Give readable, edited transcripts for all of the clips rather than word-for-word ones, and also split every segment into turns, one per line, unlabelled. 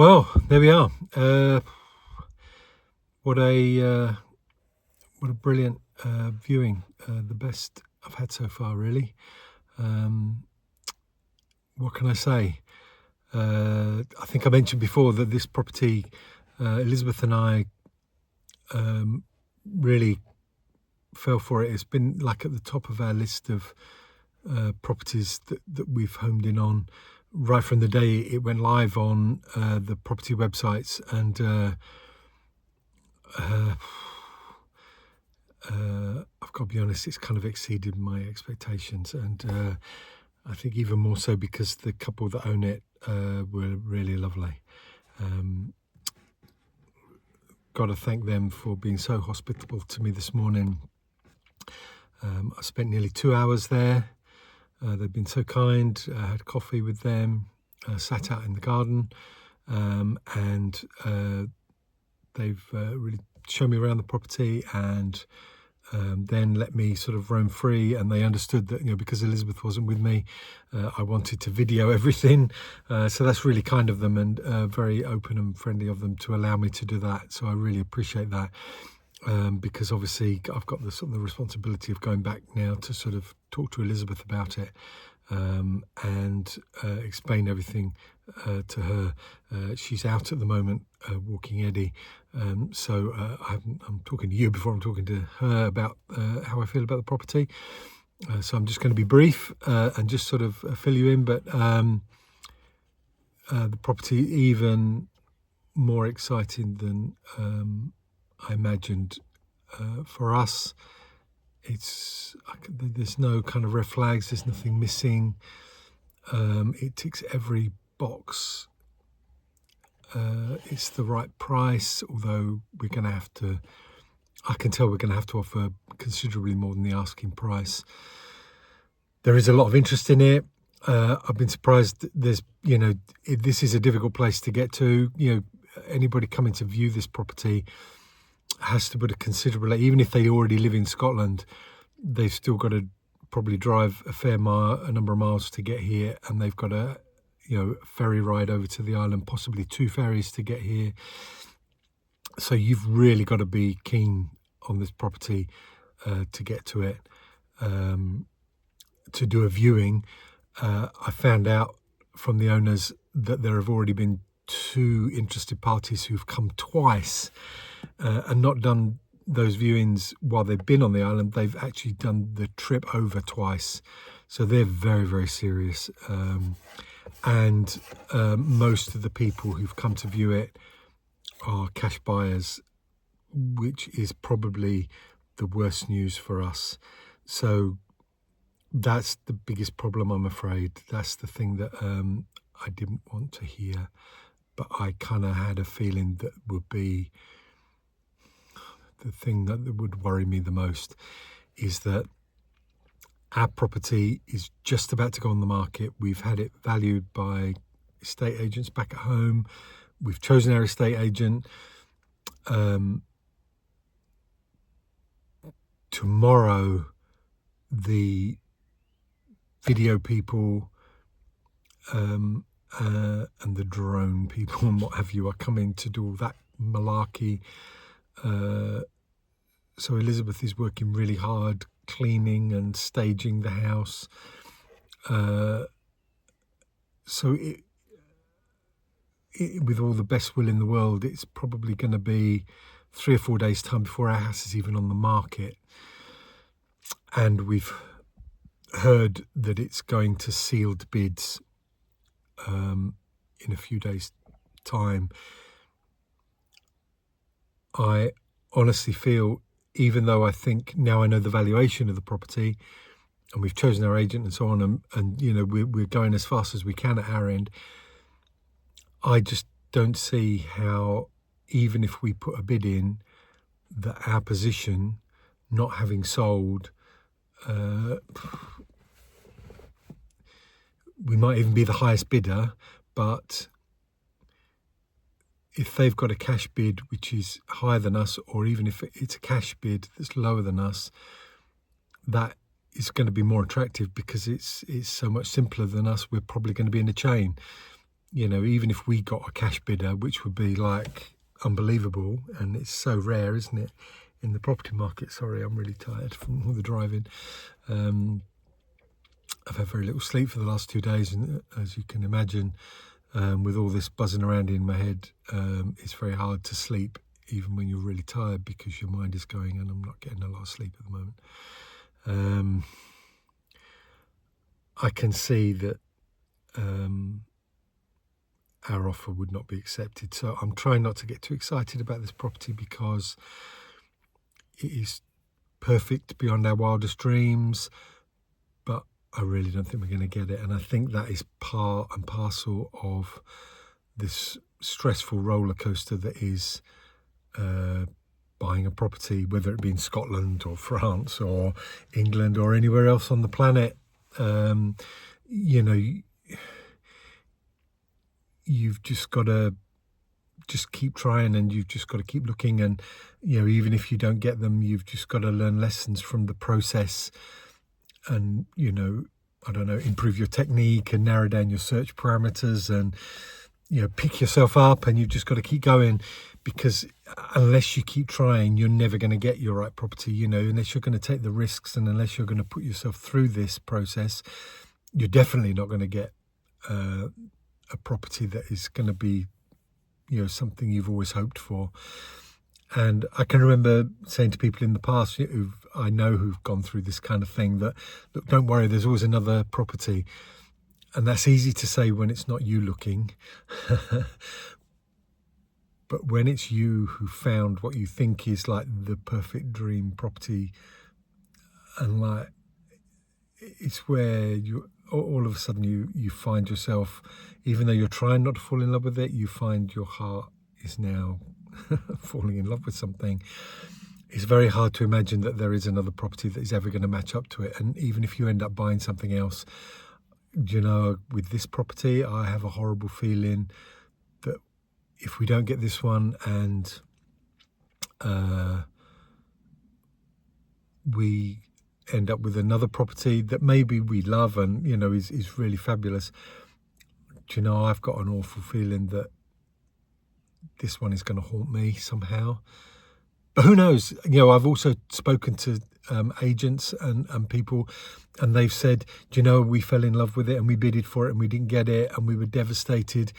Well, there we are. What a brilliant viewing. The best I've had so far, really. What can I say? I think I mentioned before that this property, Elizabeth and I really fell for it. It's been like at the top of our list of properties that we've homed in on right from the day it went live on the property websites, and I've got to be honest, it's kind of exceeded my expectations, and I think even more so because the couple that own it were really lovely. Got to thank them for being so hospitable to me this morning. I spent nearly 2 hours there. They've been so kind. I had coffee with them, sat out in the garden, and they've really shown me around the property, and then let me sort of roam free. And they understood that, because Elizabeth wasn't with me, I wanted to video everything. So that's really kind of them, and very open and friendly of them to allow me to do that. So I really appreciate that. Because obviously I've got the sort of the responsibility of going back now to sort of talk to Elizabeth about it, and explain everything to her. She's out at the moment walking Eddie, so I'm talking to you before I'm talking to her about how I feel about the property. So I'm just going to be brief and just sort of fill you in, but the property even more exciting than I imagined. For us, there's no kind of red flags, there's nothing missing. It ticks every box. It's the right price, although I can tell we're going to have to offer considerably more than the asking price. There is a lot of interest in it. I've been surprised. This is a difficult place to get to. Anybody coming to view this property has to put a considerable, even if they already live in Scotland, they've still got to probably drive a number of miles to get here, and they've got a ferry ride over to the island, possibly 2 ferries to get here. So you've really got to be keen on this property to get to it, to do a viewing. I found out from the owners that there have already been 2 interested parties who've come twice and not done those viewings while they've been on the island. They've actually done the trip over twice, so they're very, very serious. And most of the people who've come to view it are cash buyers, which is probably the worst news for us. So that's the biggest problem, I'm afraid. That's the thing that I didn't want to hear, but I kind of had a feeling that would be the thing that would worry me the most, is that our property is just about to go on the market. We've had it valued by estate agents back at home. We've chosen our estate agent. Tomorrow, the video people and the drone people and what have you are coming to do all that malarkey. So Elizabeth is working really hard cleaning and staging the house. So with all the best will in the world, it's probably going to be 3 or 4 days' time before our house is even on the market. And we've heard that it's going to sealed bids in a few days' time. I honestly feel, even though I think now I know the valuation of the property and we've chosen our agent and so on, and we're going as fast as we can at our end, I just don't see how, even if we put a bid in, that our position, not having sold, we might even be the highest bidder, but if they've got a cash bid which is higher than us, or even if it's a cash bid that's lower than us, that is going to be more attractive because it's so much simpler than us. We're probably going to be in a chain. you know, even if we got a cash bidder, which would be like unbelievable, and it's so rare, isn't it, in the property market. Sorry, I'm really tired from all the driving. I've had very little sleep for the last 2 days, and as you can imagine, with all this buzzing around in my head, it's very hard to sleep even when you're really tired, because your mind is going, and I'm not getting a lot of sleep at the moment. I can see that our offer would not be accepted, so I'm trying not to get too excited about this property, because it is perfect beyond our wildest dreams, but I really don't think we're going to get it. And I think that is part and parcel of this stressful roller coaster that is buying a property, whether it be in Scotland or France or England or anywhere else on the planet. You know, you've just got to just keep trying, and you've just got to keep looking, and you know, even if you don't get them, you've just got to learn lessons from the process, and you know, I don't know, improve your technique and narrow down your search parameters, and you know, pick yourself up, and you've just got to keep going, because unless you keep trying, you're never going to get your right property. You know, unless you're going to take the risks, and unless you're going to put yourself through this process, you're definitely not going to get a property that is going to be, you know, something you've always hoped for. And I can remember saying to people in the past who've gone through this kind of thing, that, look, don't worry, there's always another property. And that's easy to say when it's not you looking. But when it's you who found what you think is like the perfect dream property, and like, it's where you all of a sudden you find yourself, even though you're trying not to fall in love with it, you find your heart is now falling in love with something. It's very hard to imagine that there is another property that is ever going to match up to it. And even if you end up buying something else, you know, with this property, I have a horrible feeling that if we don't get this one, and we end up with another property that maybe we love and, you know, is really fabulous, do you know, I've got an awful feeling that this one is going to haunt me somehow. But who knows? You know, I've also spoken to agents and people, and they've said, do you know, we fell in love with it and we bidded for it and we didn't get it and we were devastated.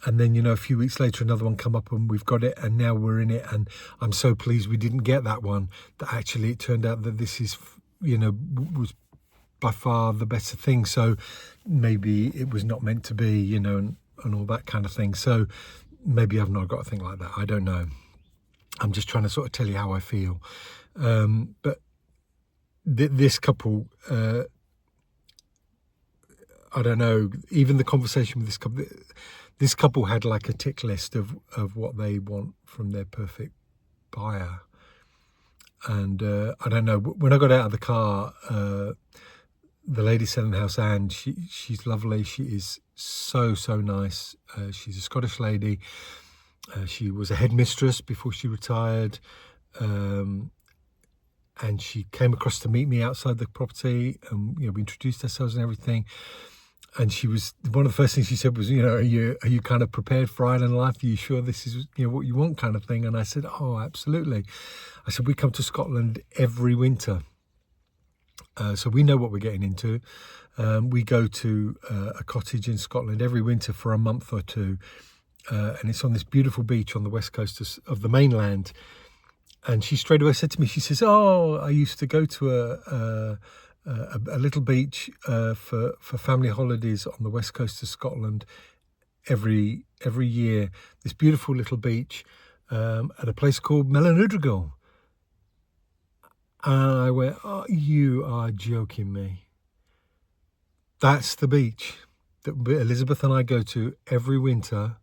And then, you know, a few weeks later, another one come up and we've got it, and now we're in it. And I'm so pleased we didn't get that one, that actually it turned out that this is, you know, was by far the better thing. So maybe it was not meant to be, you know, and all that kind of thing. So maybe I've not got a thing like that. I don't know. I'm just trying to sort of tell you how I feel. But this couple, I don't know, even the conversation with this couple had like a tick list of what they want from their perfect buyer. And I don't know, when I got out of the car, the lady selling the house, Anne, she's lovely. She is so nice. She's a Scottish lady. She was a headmistress before she retired. And she came across to meet me outside the property, and, you know, we introduced ourselves and everything. And she was, one of the first things she said was, you know, are you kind of prepared for island life? Are you sure this is, you know, what you want, kind of thing? And I said, oh, absolutely. I said, we come to Scotland every winter. So we know what we're getting into. We go to a cottage in Scotland every winter for a month or two. And it's on this beautiful beach on the west coast of the mainland. And she straight away said to me, she says, oh, I used to go to a little beach for family holidays on the west coast of Scotland every year. This beautiful little beach at a place called Mellanudrigal. And I went, oh, you are joking me. That's the beach that Elizabeth and I go to every winter.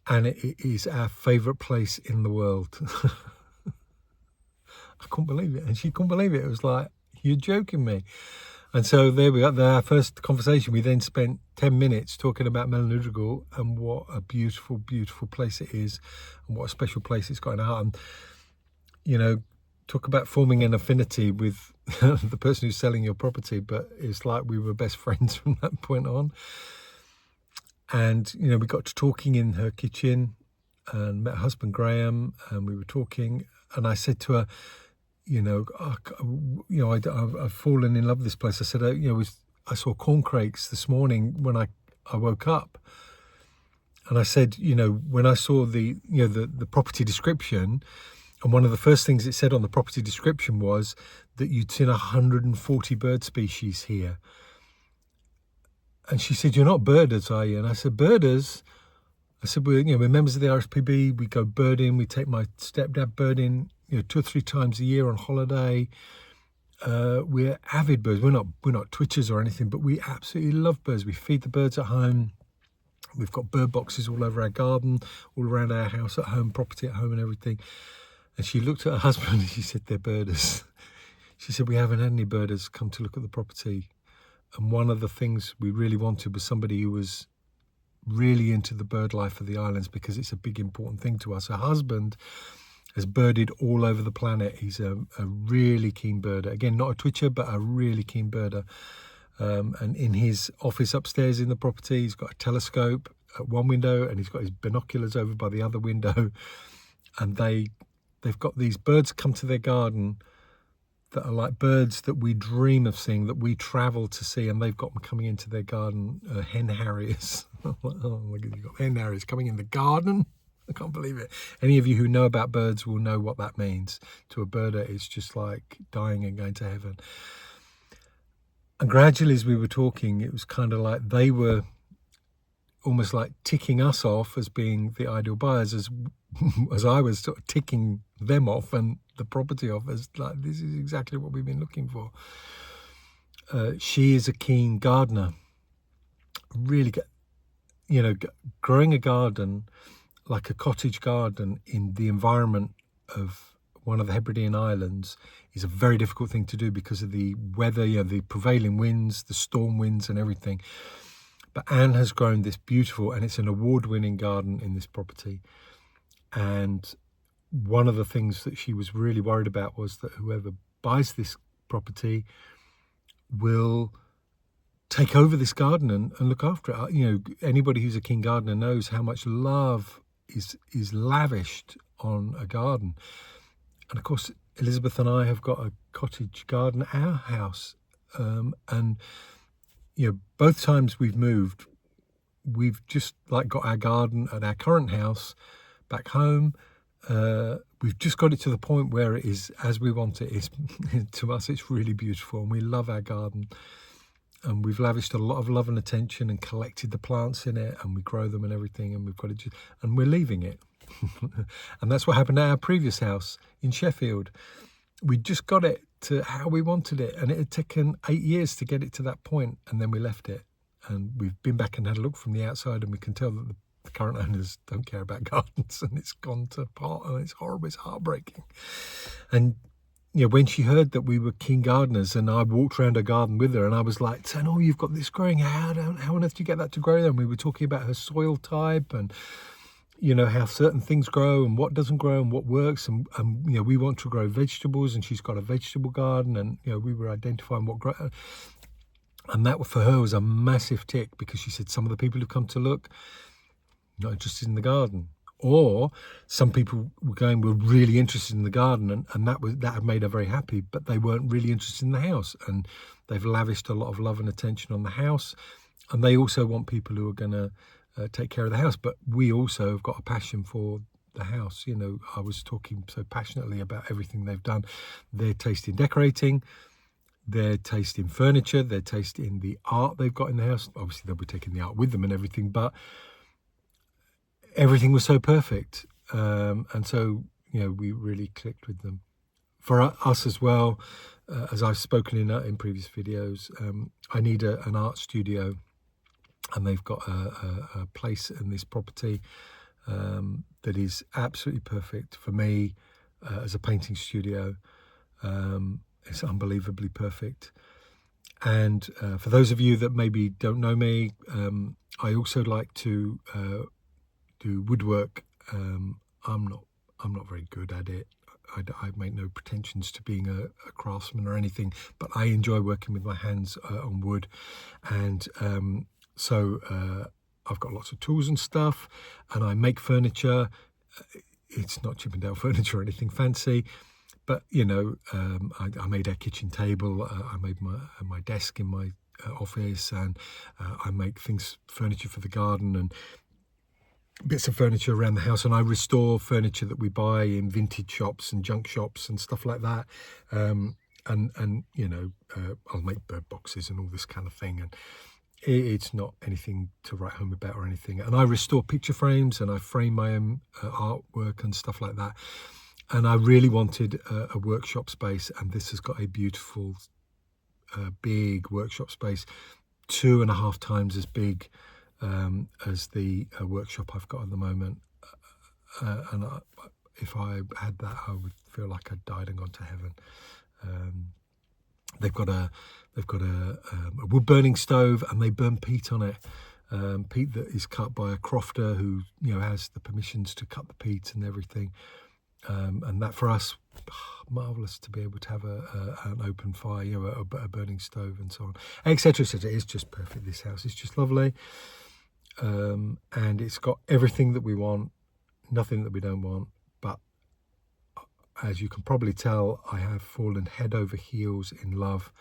And it is our favourite place in the world. I couldn't believe it. And she couldn't believe it. It was like, you're joking me. And so there we got our first conversation. We then spent 10 minutes talking about Mellanudrigal and what a beautiful, beautiful place it is, and what a special place it's got in our heart. And, you know, talk about forming an affinity with the person who's selling your property, but it's like we were best friends from that point on. And, you know, we got to talking in her kitchen and met her husband Graham, and we were talking, and I said to her, you know, I've fallen in love with this place. I said, I saw corncrakes this morning when I woke up. And I said, you know, when I saw the property description, and one of the first things it said on the property description was that you'd seen 140 bird species here. And she said, "You're not birders, are you?" And I said, "Birders?" I said, we're members of the RSPB. We go birding. We take my stepdad birding, 2 or 3 times a year on holiday. We're avid birds. We're not twitchers or anything, but we absolutely love birds. We feed the birds at home. We've got bird boxes all over our garden, all around our house at home, property at home and everything. And she looked at her husband and she said, "They're birders." She said, "We haven't had any birders come to look at the property." And one of the things we really wanted was somebody who was really into the bird life of the islands, because it's a big, important thing to us. Her husband has birded all over the planet. He's a really keen birder. Again, not a twitcher, but a really keen birder. And in his office upstairs in the property, he's got a telescope at one window and he's got his binoculars over by the other window. And they've got these birds come to their garden that are like birds that we dream of seeing, that we travel to see, and they've got them coming into their garden, hen harriers. Oh my God, you've got hen harriers coming in the garden? I can't believe it. Any of you who know about birds will know what that means. To a birder, it's just like dying and going to heaven. And gradually, as we were talking, it was kind of like they were almost like ticking us off as being the ideal buyers, as I was sort of ticking them off and the property off as like, this is exactly what we've been looking for. She is a keen gardener. Really, growing a garden, like a cottage garden in the environment of one of the Hebridean islands, is a very difficult thing to do because of the weather, the prevailing winds, the storm winds and everything. But Anne has grown this beautiful, and it's an award-winning garden in this property. And one of the things that she was really worried about was that whoever buys this property will take over this garden and look after it. Anybody who's a keen gardener knows how much love is lavished on a garden. And of course, Elizabeth and I have got a cottage garden at our house. And both times we've moved, we've just like got our garden at our current house back home. We've just got it to the point where it is as we want it. It's, to us, it's really beautiful, and we love our garden. And we've lavished a lot of love and attention and collected the plants in it, and we grow them and everything, and we've got it, and we're leaving it. And that's what happened at our previous house in Sheffield. We just got it to how we wanted it, and it had taken 8 years to get it to that point, and then we left it. And we've been back and had a look from the outside, and we can tell that the current owners don't care about gardens, and it's gone to pot, and it's horrible, it's heartbreaking. And when she heard that we were keen gardeners, and I walked around her garden with her, and I was like saying, "Oh, you've got this growing. How on earth do you get that to grow?" And we were talking about her soil type and how certain things grow and what doesn't grow and what works. And we want to grow vegetables, and she's got a vegetable garden, and we were identifying what grow. And that for her was a massive tick, because she said some of the people who come to look, not interested in the garden. Or some people were really interested in the garden, and that had made her very happy, but they weren't really interested in the house. And they've lavished a lot of love and attention on the house, and they also want people who are going to take care of the house. But we also have got a passion for the house. I was talking so passionately about everything they've done. Their taste in decorating, their taste in furniture, their taste in the art they've got in the house. Obviously, they'll be taking the art with them and everything, but everything was so perfect. And so, we really clicked with them. For us as well, as I've spoken in previous videos, I need an art studio, and they've got a place in this property that is absolutely perfect for me as a painting studio. It's unbelievably perfect. And for those of you that maybe don't know me, I also like to do woodwork. I'm not very good at it. I make no pretensions to being a craftsman or anything, but I enjoy working with my hands on wood. And so I've got lots of tools and stuff, and I make furniture. It's not Chippendale furniture or anything fancy, but I made a kitchen table. I made my desk in my office, and I make furniture for the garden, and bits of furniture around the house, and I restore furniture that we buy in vintage shops and junk shops and stuff like that. I'll make bird boxes and all this kind of thing, and it's not anything to write home about or anything. And I restore picture frames, and I frame my own artwork and stuff like that. And I really wanted a workshop space, and this has got a beautiful big workshop space, 2.5 times as big as the workshop I've got at the moment. If I had that, I would feel like I'd died and gone to heaven. They've got a wood burning stove, and they burn peat on it. Peat that is cut by a crofter who has the permissions to cut the peat and everything. And that for us, marvelous to be able to have an open fire, a burning stove and so on, etc. etc. It's just perfect. This house is just lovely, and it's got everything that we want, nothing that we don't want. But as you can probably tell, I have fallen head over heels in love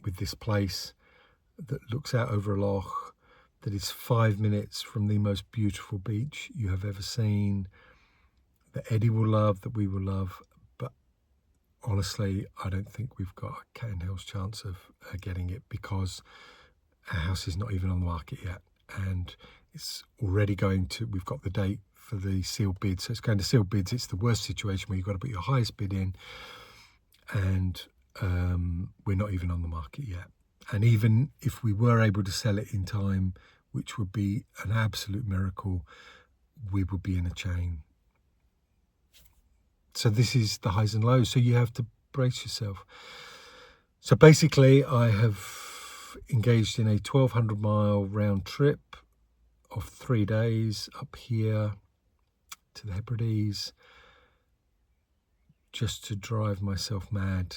with this place that looks out over a loch, that is 5 minutes from the most beautiful beach you have ever seen, that Eddie will love, that we will love. But honestly, I don't think we've got a cat in hell's chance of getting it, because our house is not even on the market yet, and it's already we've got the date for the sealed bid, so it's going to sealed bids. It's the worst situation where you've got to put your highest bid in, and we're not even on the market yet. And even if we were able to sell it in time, which would be an absolute miracle, we would be in a chain. So this is the highs and lows. So you have to brace yourself. So basically, I have engaged in a 1,200-mile round trip of 3 days up here to the Hebrides, just to drive myself mad,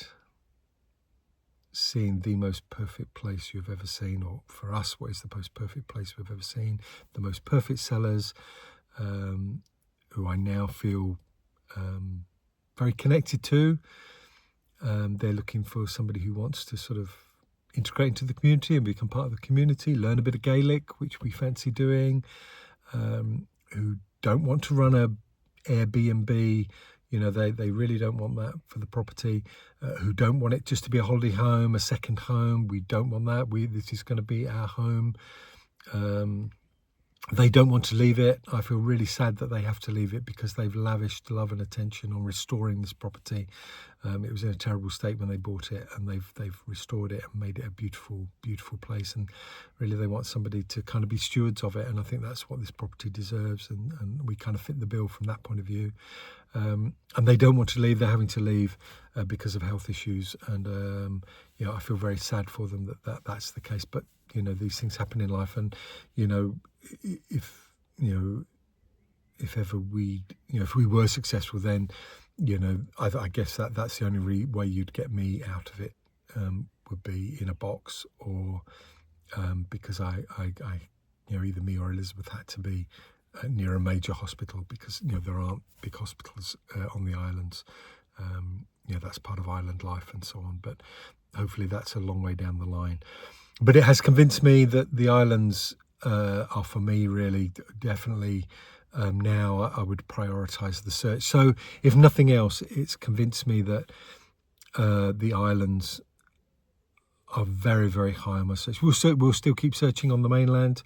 seeing the most perfect place you've ever seen, or for us, what is the most perfect place we've ever seen, the most perfect sellers, who I now feel very connected to. They're looking for somebody who wants to sort of integrate into the community and become part of the community, learn a bit of Gaelic, which we fancy doing, who don't want to run a Airbnb. They really don't want that for the property, who don't want it just to be a holiday home, a second home. We don't want that. This is going to be our home. They don't want to leave it. I feel really sad that they have to leave it, because they've lavished love and attention on restoring this property. It was in a terrible state when they bought it, and they've restored it and made it a beautiful, beautiful place. And really, they want somebody to kind of be stewards of it. And I think that's what this property deserves. And we kind of fit the bill from that point of view. And they don't want to leave. They're having to leave because of health issues. And I feel very sad for them that's the case. But these things happen in life, and if ever if we were successful, then I guess that's the only way you'd get me out of it, would be in a box, or because I either me or Elizabeth had to be near a major hospital, because there aren't big hospitals on the islands. That's part of island life and so on, but hopefully that's a long way down the line. But it has convinced me that the islands are for me, really, definitely. Now I would prioritise the search. So if nothing else, it's convinced me that the islands are very, very high on my search. We'll still keep searching on the mainland,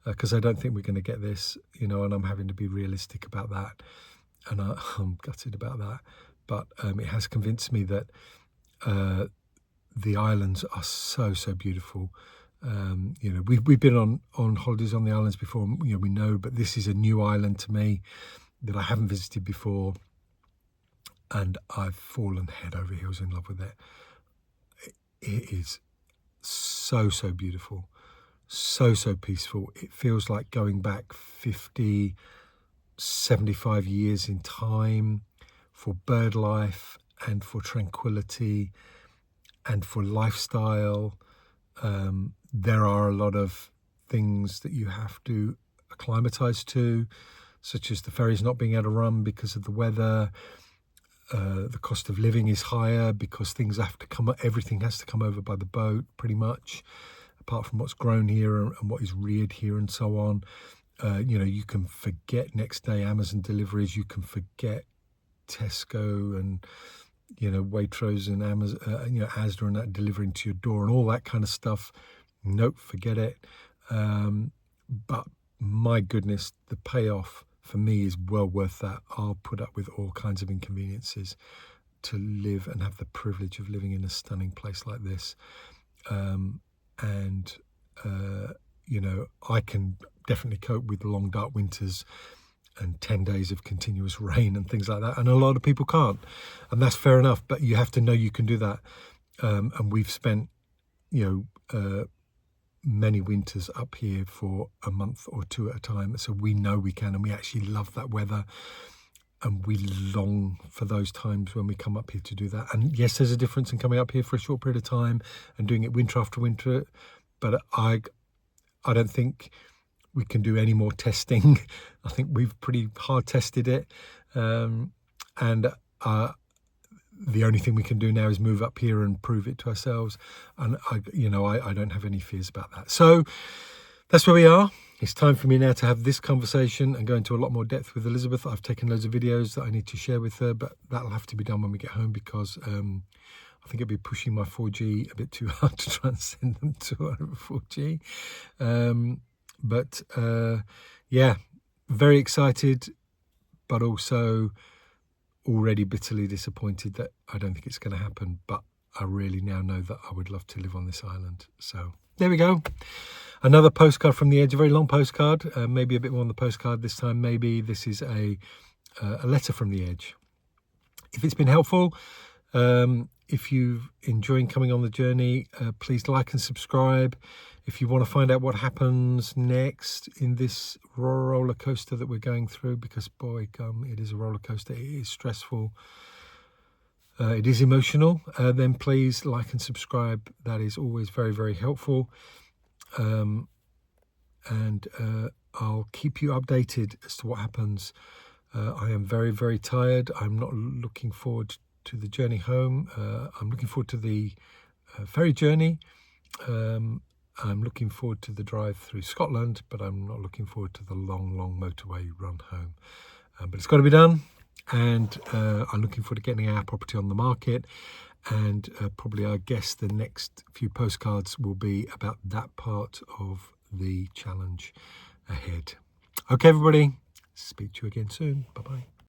because I don't think we're going to get this, and I'm having to be realistic about that, and I'm gutted about that. But it has convinced me that the islands are so, so beautiful. We've been on holidays on the islands before, we know, but this is a new island to me that I haven't visited before, and I've fallen head over heels in love with it. It is so, so beautiful, so, so peaceful. It feels like going back 50, 75 years in time, for bird life and for tranquility and for lifestyle. There are a lot of things that you have to acclimatise to, such as the ferries not being able to run because of the weather. The cost of living is higher because everything has to come over by the boat, pretty much, apart from what's grown here and what is reared here and so on. You can forget next day Amazon deliveries. You can forget Tesco and Waitrose and Amazon, Asda and that delivering to your door and all that kind of stuff. Nope, forget it. But my goodness, the payoff for me is well worth that. I'll put up with all kinds of inconveniences to live and have the privilege of living in a stunning place like this. I can definitely cope with the long dark winters and 10 days of continuous rain and things like that, and a lot of people can't, and that's fair enough, but you have to know you can do that. And we've spent many winters up here for a month or two at a time, so we know we can, and we actually love that weather, and we long for those times when we come up here to do that. And yes, there's a difference in coming up here for a short period of time and doing it winter after winter, but I don't think we can do any more testing. I think we've pretty hard tested it, and the only thing we can do now is move up here and prove it to ourselves. And I don't have any fears about that. So that's where we are. It's time for me now to have this conversation and go into a lot more depth with Elizabeth. I've taken loads of videos that I need to share with her, but that'll have to be done when we get home, because I think it'd be pushing my 4G a bit too hard to try and send them to her over 4G. Yeah, very excited, but also already bitterly disappointed that I don't think it's going to happen. But I really now know that I would love to live on this island. So there we go. Another postcard from the edge, a very long postcard, maybe a bit more on the postcard this time. Maybe this is a letter from the edge. If it's been helpful, if you've enjoyed coming on the journey, please like and subscribe. If you want to find out what happens next in this roller coaster that we're going through, because boy gum, it is a roller coaster, it is stressful, it is emotional, then please like and subscribe. That is always very, very helpful. And I'll keep you updated as to what happens. I am very, very tired. I'm not looking forward to the journey home. I'm looking forward to the ferry journey. I'm looking forward to the drive through Scotland, but I'm not looking forward to the long, long motorway run home. But it's got to be done, and I'm looking forward to getting our property on the market. And probably, I guess, the next few postcards will be about that part of the challenge ahead. Okay, everybody, speak to you again soon. Bye-bye.